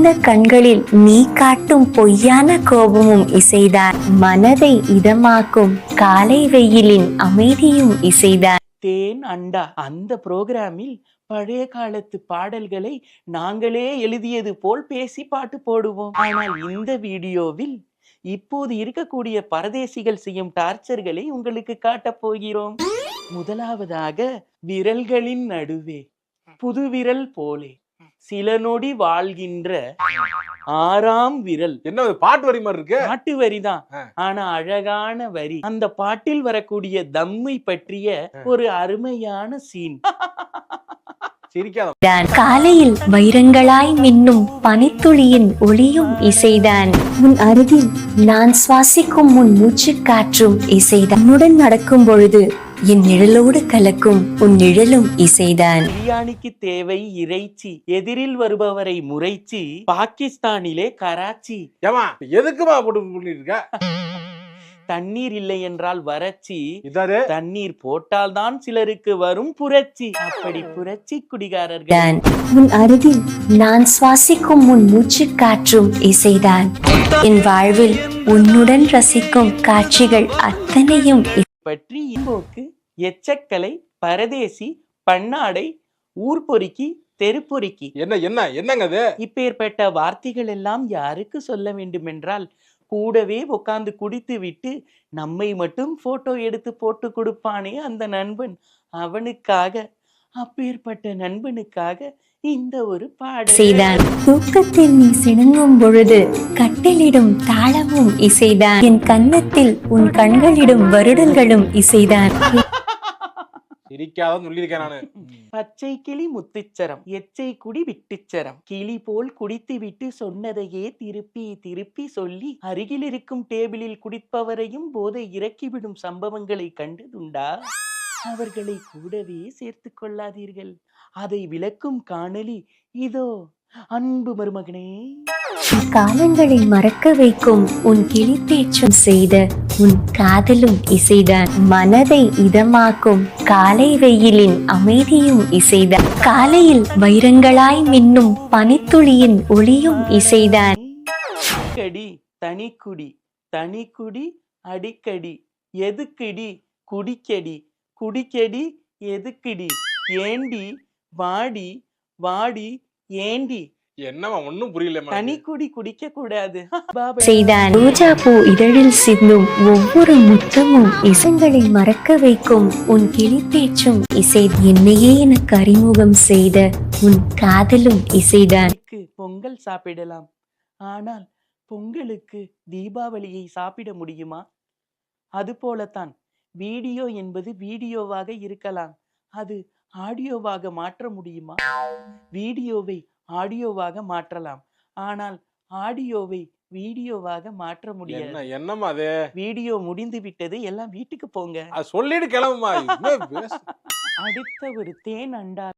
அந்த கண்களில் நீ காட்டும் பொய்யான கோபமும் இசைதான். மனதை இதமாக்கும் காலை வெயிலின் அமைதியும் இசைதான். தேன் அண்டா அந்த புரோகிராமில் பழைய காலத்து பாடல்களை நாங்களே எழுதியது போல் பேசி பாட்டு போடுவோம். ஆனால் இந்த வீடியோவில் இப்போது இருக்கக்கூடிய பரதேசிகள் செய்யும் டார்ச்சர்களை உங்களுக்கு காட்டப் போகிறோம். முதலாவதாக, விரல்களின் நடுவே புது விரல் போலே சில நொடி வாழ்கின்ற ஆறாம் விரல். என்ன பாட்டு வரி மாதிரி இருக்கு? பாட்டு வரிதான், ஆனா அழகான வரி. அந்த பாட்டில் வரக்கூடிய தம்மை பற்றிய ஒரு அருமையான சீன். காலையில் வைரங்களாய் மின்னும் பனித்துளியின் ஒளியும் இசைதான். உன் அருகில் நான் சுவாசிக்கும் உன் மூச்சு காற்றும் இசைதான். உன்னுடன் நடக்கும் பொழுது என் நிழலோடு கலக்கும் உன் நிழலும் இசைதான். பிரியாணிக்கு தேவை இறைச்சி, எதிரில் வருபவரை முறைச்சி, பாகிஸ்தானிலே கராச்சி. எதுக்குமா போட்டு இருக்க? தண்ணீர் இல்லை என்றால் வறட்சி, தண்ணீர் போட்டால் தான் சிலருக்கு வரும் புரட்சி. அப்படி புரட்சி குடிகாரர்கள். உன் அருகில் நான் சுவாசிக்கும் உன் மூச்சு காற்றும் இசைதான். என் வாழ்வில் உன்னுடன் ரசிக்கும் காட்சிகள் அத்தனையும் பற்றி போக்கு, எச்சக்கலை, பரதேசி, பன்னாடை, ஊர்பொறுக்கி, தெருப்பொறுக்கி. என்னங்க இப்பேற்பட்ட வார்த்தைகள் எல்லாம் யாருக்கு சொல்ல வேண்டும் என்றால், கூடவே உட்கார்ந்து குடித்து விட்டு நம்மை மட்டும் போட்டோ எடுத்து போட்டு கொடுப்பானே அந்த நண்பன், அவனுக்காக, அப்பேற்பட்ட நண்பனுக்காக இந்த ஒரு பாடல் செய்தான். தூக்கத்தில் நீ சிணுங்கும் பொழுது கட்டிலிடும் தாளமும் இசைதான். என் கன்னத்தில் உன் கண்களிடும் வருடல்களும் இசைதான். பச்சை கிளி முத்துச்சரம், எச்சை குடி விட்டுச்சரம், கிளி போல் குடித்து விட்டு சொன்னதையே திருப்பி திருப்பி சொல்லி அருகில் இருக்கும் டேபிளில் குடிப்பவரையும் போதை இறக்கிவிடும் சம்பவங்களை கண்டதுண்டா? அவர்களை கூடவே சேர்த்து கொள்ளாதீர்கள். அதை விளக்கும் காணொளி இதோ. அன்பு மருமகனே, காலங்களை மறக்க வைக்கும் உன் கிளிப்பேச்சும் செய்த உன் காதலும் இசைதான். மனதை இதமாக்கும் காலை வெயிலின் அமைதியும் இசைதான். காலையில் வைரங்களாய் மின்னும் பனித்துளியின் ஒளியும் இசைதான். கடி தனிக்குடி, தனிக்குடி அடிக்கடி, எதுக்கடி குடிக்கடி, குடிக்கடி எதுக்கடி, ஏண்டி வாடி, வாடி ஏண்டி. என்னவா ஒண்ணும் புரியல. தனிக்குடி குடிக்க கூடாது செய்தான். ரோஜா பூ இதழில் சிந்தும் ஒவ்வொரு முத்தமும் இசைகளை மறக்க வைக்கும் உன் கிளிப்பேச்சும் இசை. என்னையே எனக்கு அறிமுகம் செய்த உன் காதலும் இசைதான். பொங்கல் சாப்பிடலாம், ஆனால் பொங்கலுக்கு தீபாவளியை சாப்பிட முடியுமா? அது போலத்தான் வீடியோ என்பது வீடியோவாக இருக்கலாம், அது ஆடியோவாக மாற்ற முடியுமா? வீடியோவை ஆடியோவாக மாற்றலாம், ஆனால் ஆடியோவை வீடியோவாக மாற்ற முடியாது. என்னமா அது? வீடியோ முடிந்து விட்டது, எல்லாம் வீட்டுக்கு போங்க சொல்லிட்டு கிளம்புமா. அடுத்த ஒரு தேன் அண்டா.